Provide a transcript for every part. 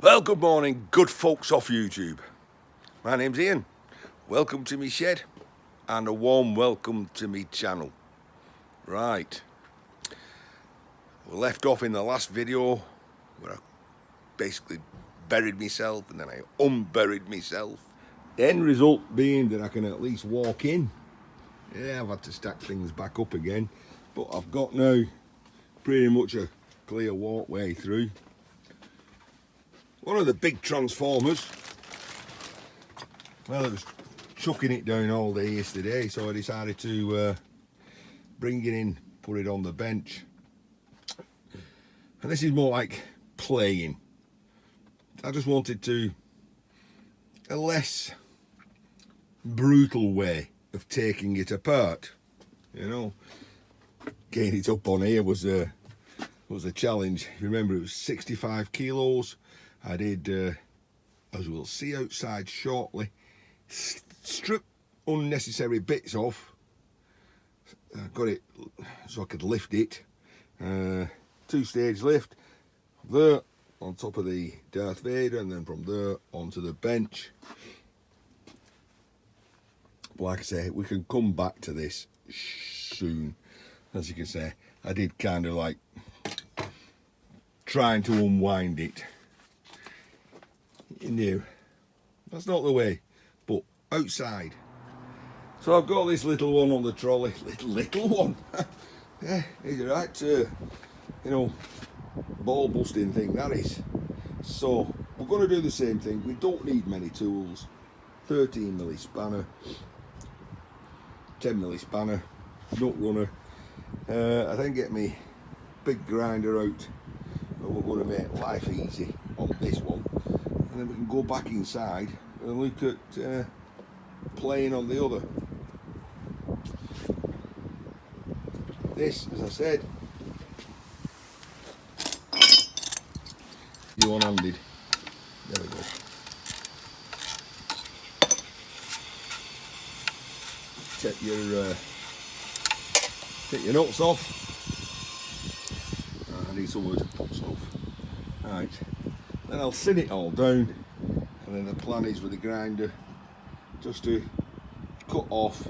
Well, good morning, good folks off YouTube. My name's Ian. Welcome to me shed and a warm welcome to me channel. Right, we left off in the last video where I basically buried myself and then I unburied myself. The end result being that I can at least walk in. Yeah, I've had to stack things back up again, but I've got now pretty much a clear walkway through. One of the big transformers, well, it was chucking it down all day yesterday, so I decided to bring it in, put it on the bench. And this is more like playing. I just wanted to a less brutal way of taking it apart, you know. Getting it up on here was a challenge. If you remember, it was 65 kilos. I did, as we'll see outside shortly, strip unnecessary bits off. I got it so I could lift it. Two-stage lift. There on top of the Darth Vader, and then from there onto the bench. But like I say, we can come back to this soon. As you can say, I did kind of like trying to unwind it. You knew that's not the way, but outside. So I've got this little one on the trolley, little one. Yeah, he's right, you know, ball busting thing that is. So we're going to do the same thing. We don't need many tools. 13mm spanner, 10mm spanner, nut runner. I then get me big grinder out, and we're going to make life easy on this one. And then we can go back inside and look at playing on the other. This, as I said, you one-handed. There we go. Take your nuts off. I need somewhere to put stuff. Right. Then I'll thin it all down, and then the plan is with the grinder just to cut off,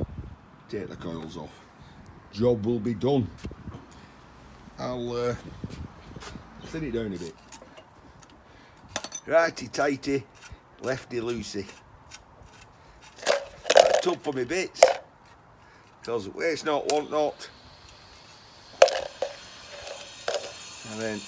take the coils off. Job will be done. I'll thin it down a bit. Righty tighty, lefty loosey. Tub for my bits, because waste not, want not. And then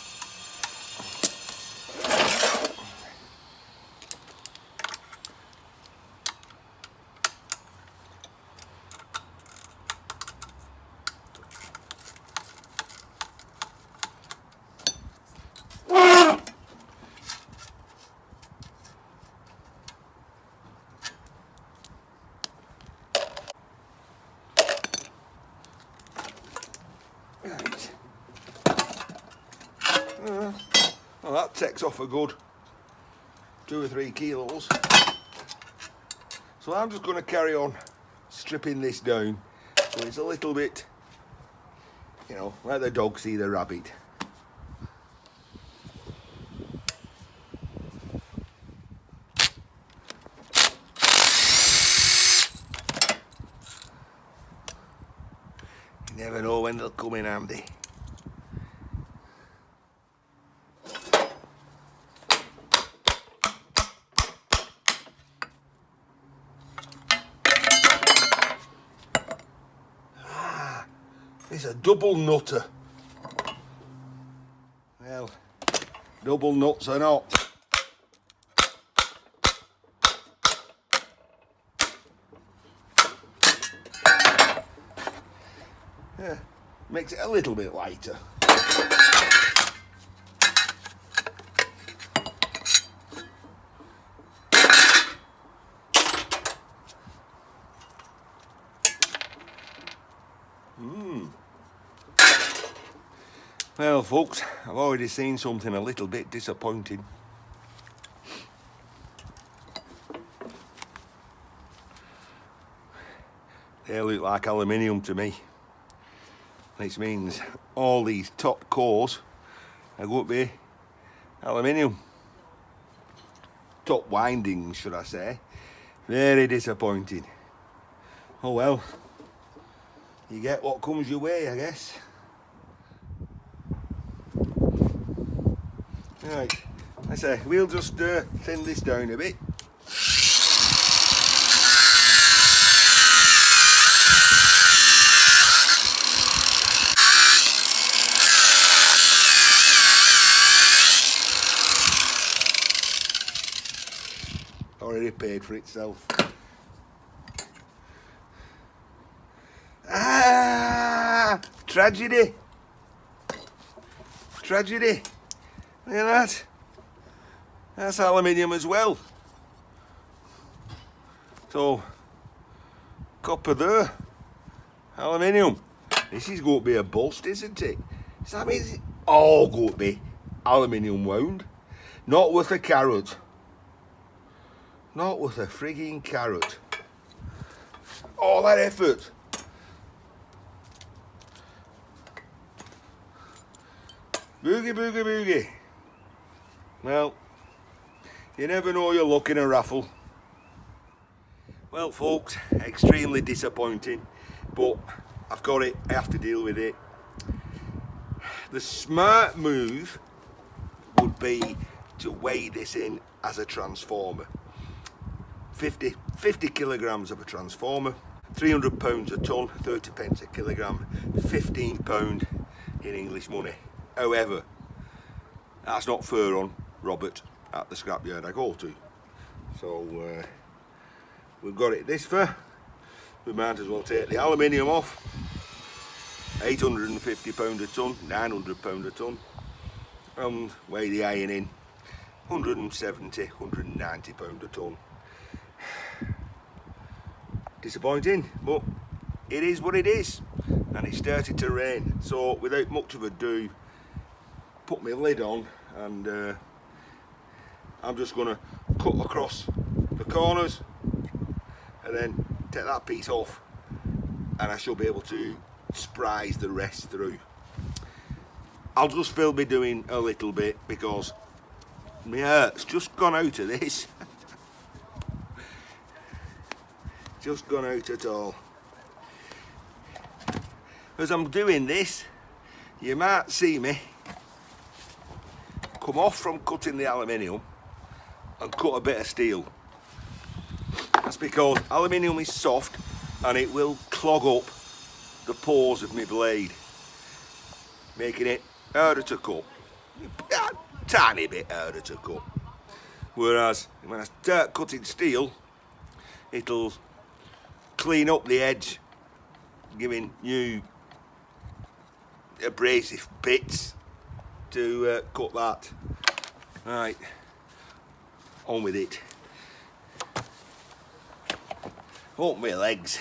well, that takes off a good 2 or 3 kilos. So I'm just going to carry on stripping this down so it's a little bit, you know, like the dog see the rabbit. You never know when they'll come in handy. It's a double nutter. Well, double nuts or not. Yeah, makes it a little bit lighter. Well folks, I've already seen something a little bit disappointing. They look like aluminium to me. Which means all these top cores are going to be aluminium. top windings, should I say. Very disappointing. Oh well, you get what comes your way, I guess. Right, I say we'll just thin this down a bit. Already paid for itself. Ah, tragedy. Tragedy. Look at that. That's aluminium as well. So, copper there. Aluminium. This is going to be a bust, isn't it? So that means it's all going to be aluminium wound. Not worth a carrot. Not worth a frigging carrot. All that effort. Boogie, boogie, boogie. Well, you never know your luck in a raffle. Well, folks, extremely disappointing, but I've got it. I have to deal with it. The smart move would be to weigh this in as a transformer. 50 kilograms of a transformer, £300 a tonne, 30 pence a kilogram, £15 in English money. However, that's not fair on Robert at the scrapyard I go to. So we've got it this far. We might as well take the aluminium off. £850 a tonne, £900 a tonne, and weigh the iron in. £170, £190 a tonne. Disappointing, but it is what it is, and it started to rain. So without much of ado, put my lid on, and I'm just going to cut across the corners and then take that piece off, and I shall be able to sprise the rest through. I'll just still be doing a little bit because my heart's just gone out of this. Just gone out at all. As I'm doing this, you might see me come off from cutting the aluminium and cut a bit of steel. That's because aluminium is soft and it will clog up the pores of my blade, making it harder to cut. A tiny bit harder to cut. Whereas when I start cutting steel, it'll clean up the edge, giving you abrasive bits to cut that. Right, on with it. Up my legs.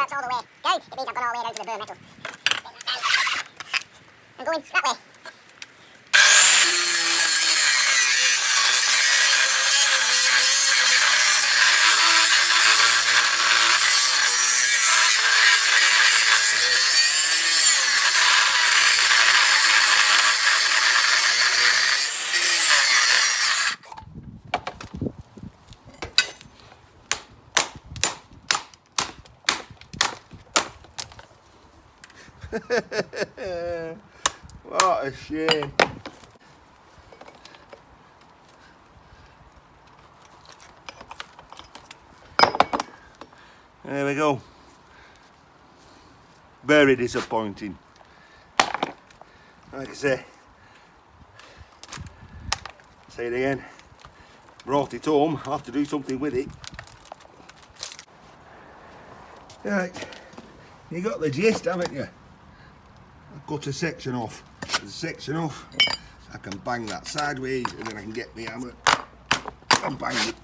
All the way down. It means I've gone all the way down to the bare metal. I'm going that way. What a shame. There we go. Very disappointing. Like I say it again, brought it home, I'll have to do something with it. Right, you got the gist, haven't you? I've cut a section off. There's a section off, I can bang that sideways and then I can get my hammer and bang it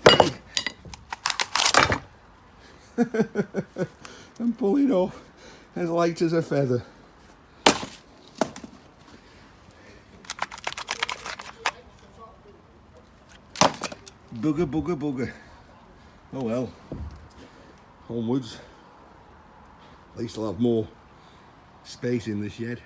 and pull it off as light as a feather. Bugger. Oh well. Onwards. At least I'll have more space in the shed.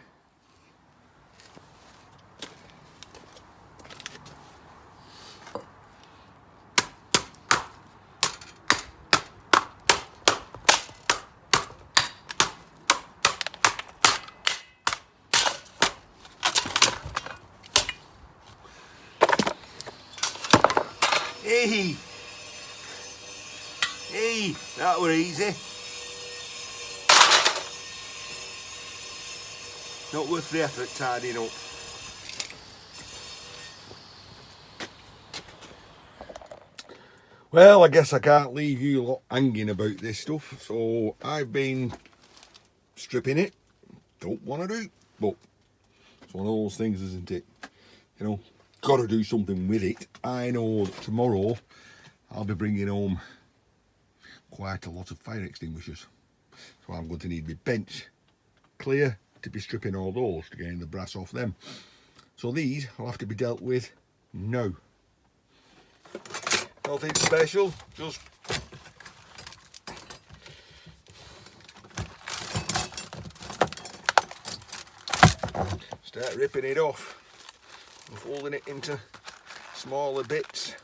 Hey, that were easy. Not worth the effort tidying up. Well, I guess I can't leave you lot hanging about this stuff, so I've been stripping it. Don't want to do, but it's one of those things, isn't it? You know, got to do something with it. I know that tomorrow I'll be bringing home quite a lot of fire extinguishers, so I'm going to need my bench clear to be stripping all those to getting the brass off them. So these will have to be dealt with now. Nothing special, just start ripping it off and folding it into smaller bits,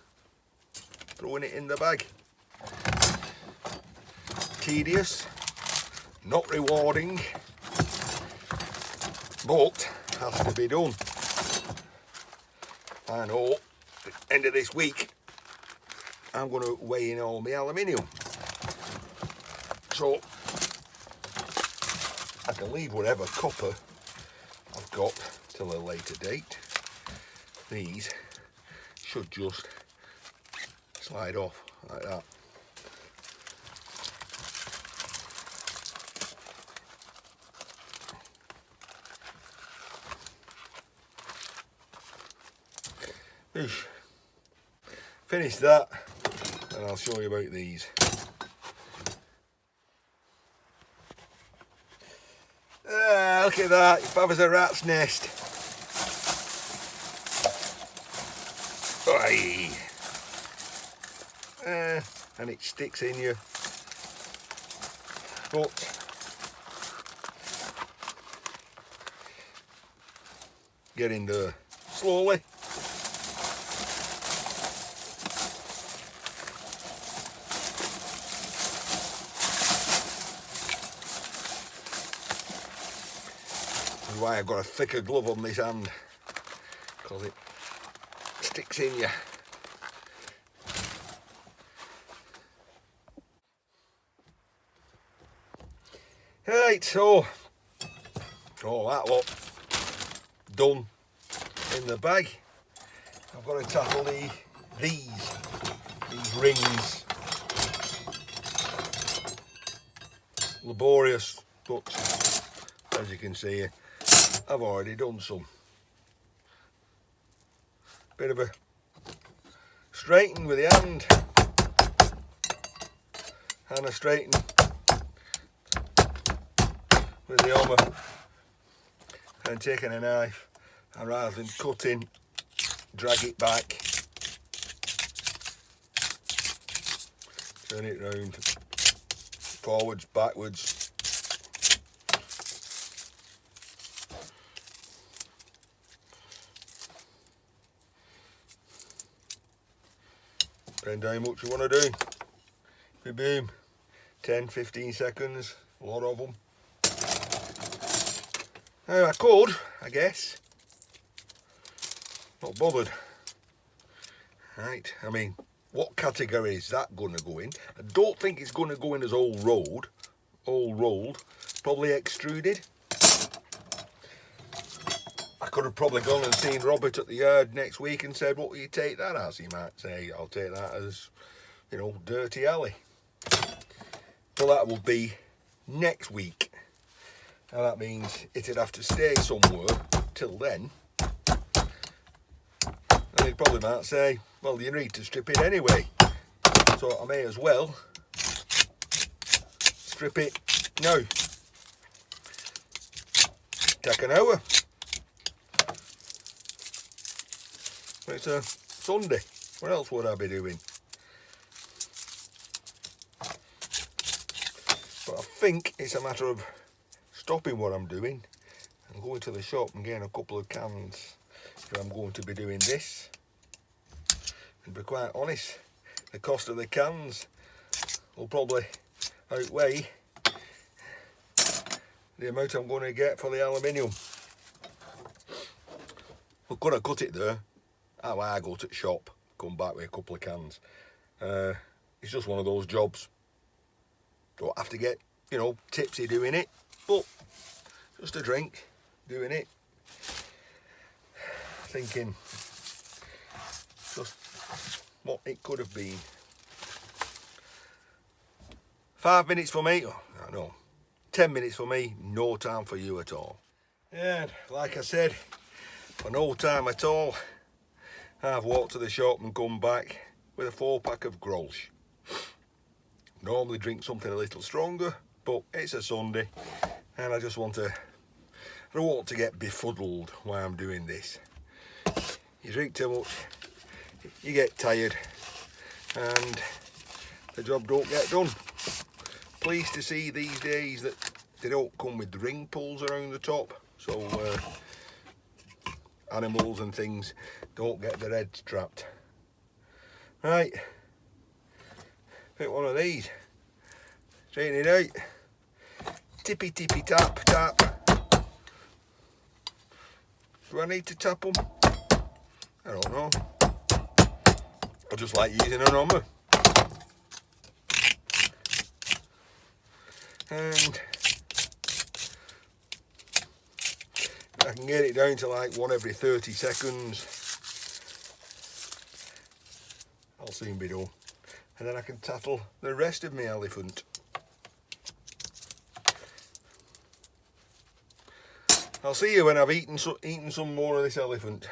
throwing it in the bag. Tedious, not rewarding, but has to be done. I know at the end of this week I'm going to weigh in all my aluminium, so I can leave whatever copper I've got till a later date. These should just slide off like that. Finish that and I'll show you about these. Look at that, if I was a rat's nest. Aye. And it sticks in you. But get in there slowly. That's why I've got a thicker glove on this hand, because it sticks in you. Right, so all that lot done in the bag. I've got to tackle these rings. Laborious, but as you can see, I've already done some. Bit of a straighten with the hand and a straighten with the hammer, and taking a knife and rather than cutting, drag it back, turn it round, forwards, backwards. Depends how much you want to do. Boom, 10-15 seconds, a lot of them. Now I could, I guess, not bothered. Right, I mean, what category is that going to go in? I don't think it's going to go in as all rolled, probably extruded. I could have probably gone and seen Robert at the yard next week and said, what will you take that as? He might say, I'll take that as, you know, dirty alley. Well, that will be next week. Now that means it'd have to stay somewhere till then. And he probably might say, well, you need to strip it anyway, so I may as well strip it now. Take an hour. It's a Sunday. What else would I be doing? But I think it's a matter of stopping what I'm doing and going to the shop and getting a couple of cans if I'm going to be doing this. And to be quite honest, the cost of the cans will probably outweigh the amount I'm going to get for the aluminium. We've got to cut it there. How I go to the shop, come back with a couple of cans. It's just one of those jobs. Don't have to get, you know, tipsy doing it, but just a drink doing it. Thinking just what it could have been. 5 minutes for me, oh, no, 10 minutes for me, no time for you at all. And like I said, for no time at all, I've walked to the shop and come back with a 4-pack of Grolsch. Normally drink something a little stronger, but it's a Sunday and I just want to, I don't want to get befuddled while I'm doing this. You drink too much, you get tired and the job don't get done. Pleased to see these days that they don't come with ring pulls around the top, so animals and things don't get their heads trapped. Right, pick one of these, straighten it out, tippy tippy tap tap. Do I need to tap them? I don't know. I just like using a hammer. And I can get it down to like 1 every 30 seconds. I'll soon be done. And then I can tattle the rest of my elephant. I'll see you when I've eaten some more of this elephant.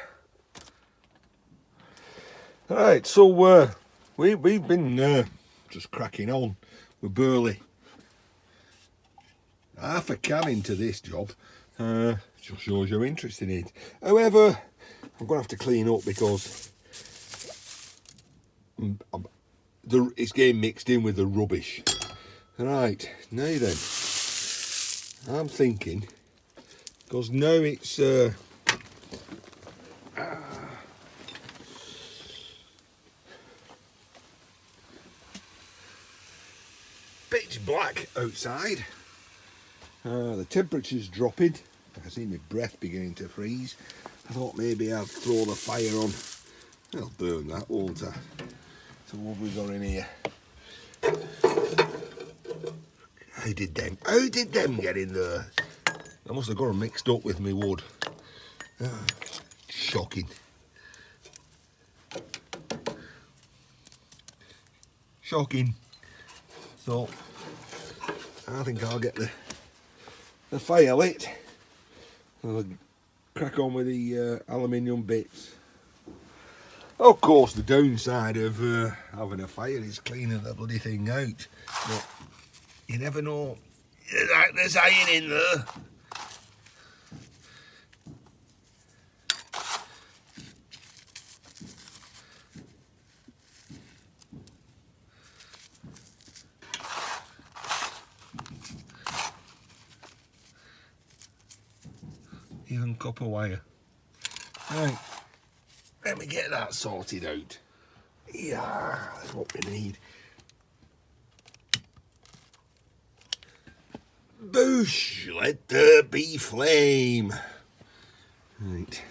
Right, so we've been just cracking on with burley. Half a can into this job, just shows you're interested in it. However, I'm going to have to clean up because it's getting mixed in with the rubbish. Right, now then, I'm thinking, because now it's pitch black outside. The temperature's dropping. I can see my breath beginning to freeze. I thought maybe I'd throw the fire on. I'll burn that, won't I? So what have we got in here? How did them get in there? I must have got them mixed up with my wood. Shocking. Shocking. So I think I'll get the fire lit. I'll crack on with the aluminium bits. Of course, the downside of having a fire is cleaning the bloody thing out. But you never know. There's iron in there. Even copper wire. Right, let me get that sorted out. Yeah, that's what we need. Boosh, let there be flame. Right.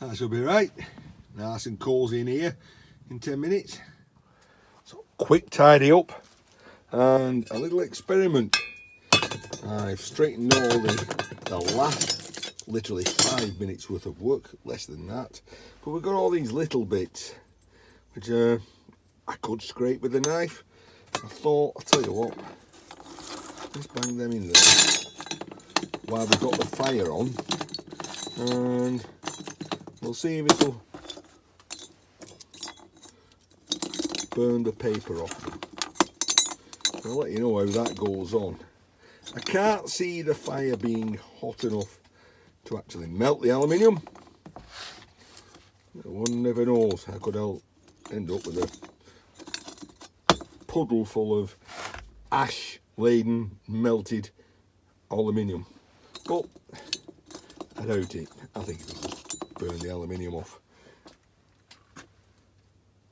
That should be right. Nice and cosy in here in 10 minutes. So quick tidy up and a little experiment. I've straightened all the last literally 5 minutes worth of work, less than that, but we've got all these little bits which I could scrape with a knife. I thought, I'll tell you what, let's bang them in there while we've got the fire on, and we'll see if it'll burn the paper off. I'll let you know how that goes on. I can't see the fire being hot enough to actually melt the aluminium. One never knows, I could end up with a puddle full of ash laden melted aluminium, but I doubt it. I think it'll just burn the aluminium off.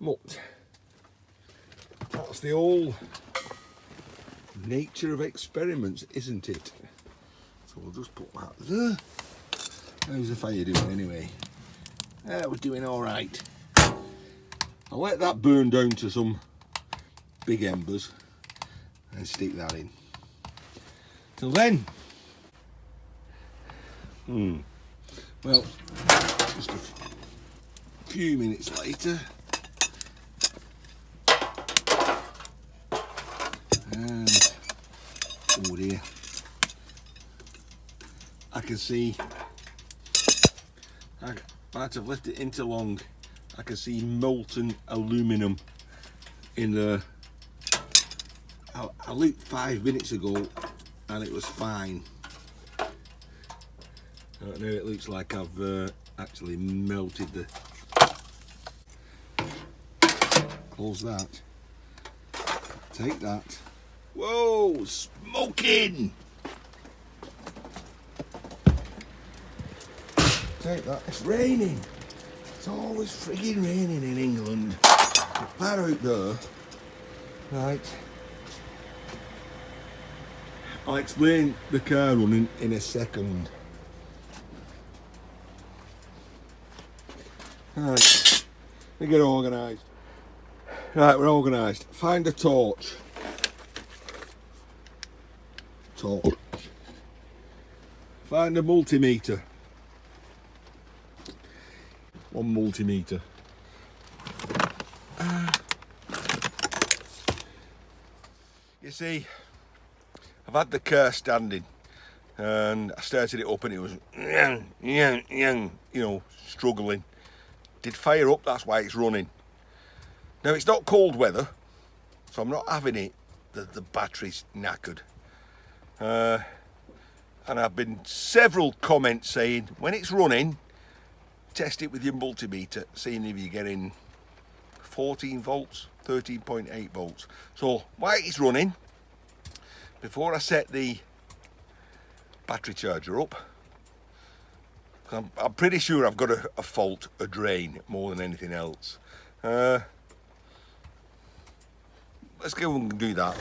But that's the whole nature of experiments, isn't it? So we'll just put that there. How's the fire doing anyway? We're doing all right. I'll let that burn down to some big embers and stick that in. Till then, well, just a few minutes later, and oh dear, I can see, I might have left it in too long. I can see molten aluminum in there. I looked 5 minutes ago and it was fine. Now it looks like I've actually melted the... Close that. Take that. Whoa, smoking! Take that. It's raining. It's always frigging raining in England. That out there. Right. I'll explain the car running in a second. Right, we get organised. Right, we're organised. Find a torch. Torch. Find a multimeter. One multimeter. You see, I've had the car standing and I started it up and it was you know, struggling. Did fire up, that's why it's running. Now it's not cold weather, so I'm not having it. The battery's knackered. And I've been several comments saying when it's running, test it with your multimeter, seeing if you're getting 14 volts, 13.8 volts. So while it's running, before I set the battery charger up, I'm pretty sure I've got a fault, a drain, more than anything else. Let's go and do that.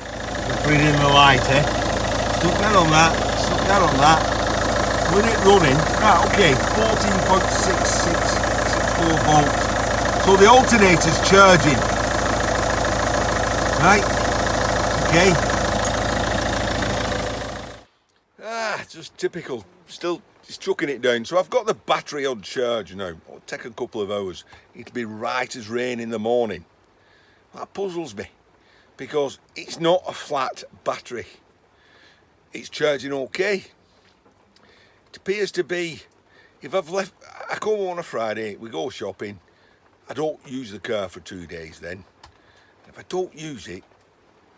Bring in the light, eh? Stuck that on that, stuck that on that. With it running, right, okay, 14.6664 volts. So the alternator's charging. Right, okay. Just typical, still it's chucking it down. So I've got the battery on charge now. It'll take a couple of hours. It'll be right as rain in the morning. That puzzles me because it's not a flat battery. It's charging okay. It appears to be, if I've left, I come on a Friday, we go shopping, I don't use the car for 2 days then. If I don't use it,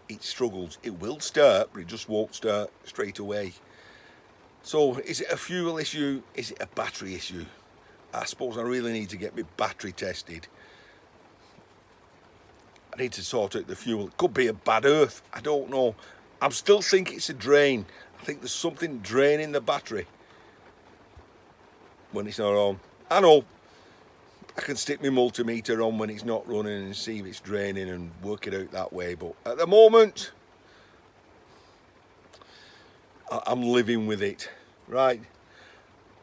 it struggles. It will start, but it just won't start straight away. So is it a fuel issue? Is it a battery issue? I suppose I really need to get my battery tested. I need to sort out the fuel. It could be a bad earth, I don't know. I still think it's a drain. I think there's something draining the battery when it's not on. I know I can stick my multimeter on when it's not running and see if it's draining and work it out that way, but at the moment I'm living with it. Right,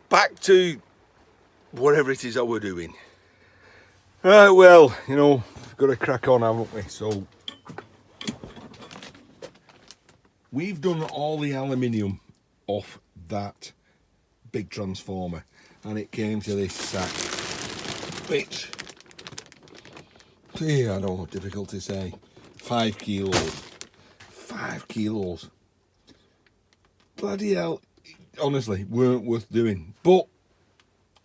back to whatever it is that we're doing. Right, well, you know, we've got to crack on, haven't we? So we've done all the aluminium off that big transformer and it came to this sack, which, yeah, I don't know, difficult to say, 5 kilos. 5 kilos. Bloody hell, honestly, weren't worth doing. But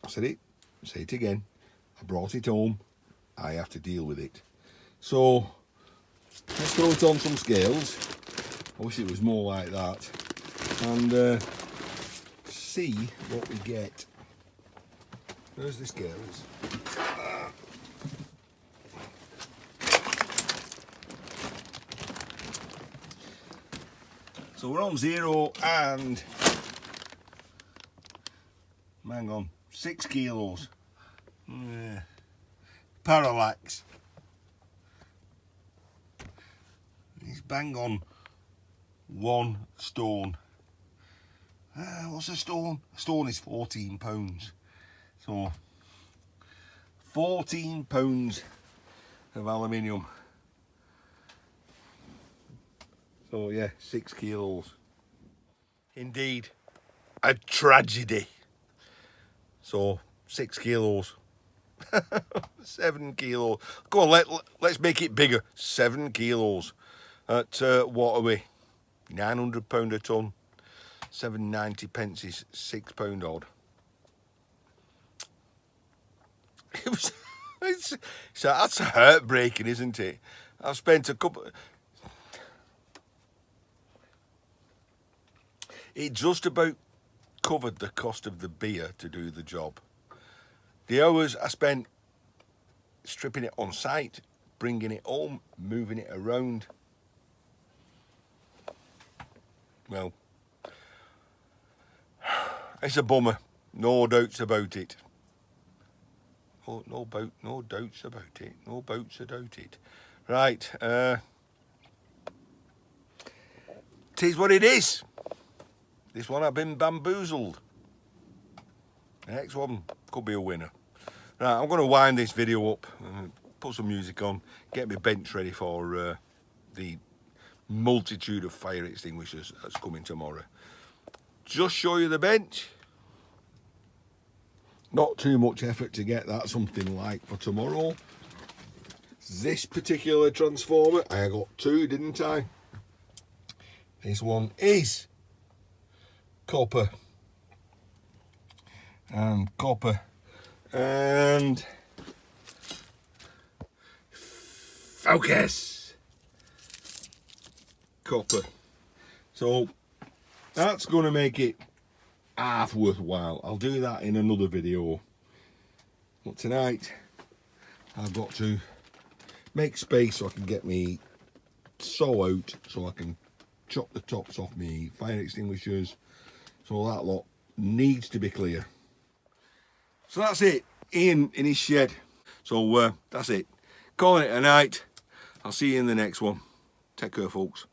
I said it, say it again, I brought it home, I have to deal with it. So let's throw it on some scales. I wish it was more like that. and see what we get. Where's the scales? So we're on 0 and hang on, 6 kilos. Parallax. He's bang on 1 stone. What's a stone? A stone is 14 pounds. So 14 pounds of aluminium. So yeah, 6 kilos. Indeed, a tragedy. So 6 kilos. 7 kilos. Go on, let's make it bigger. 7 kilos. At what are we? £900 a tonne. 7.90 pence is £6 odd. It was. So that's heartbreaking, isn't it? I've spent a couple. It just about covered the cost of the beer to do the job. The hours I spent stripping it on site, bringing it home, moving it around. Well, it's a bummer, no doubts about it. Oh, no doubts about it. No doubts about it. Right, tis what it is. This one I've been bamboozled. The next one could be a winner. Right, I'm going to wind this video up, put some music on, get my bench ready for the multitude of fire extinguishers that's coming tomorrow. Just show you the bench. Not too much effort to get that something like for tomorrow. This particular transformer, I got 2, didn't I? This one is copper and copper and focus copper. So that's going to make it half worthwhile. I'll do that in another video. But tonight I've got to make space so I can get me saw out, so I can chop the tops off me fire extinguishers. So that lot needs to be clear. So that's it. Ian in his shed. So that's it. Calling it a night. I'll see you in the next one. Take care, folks.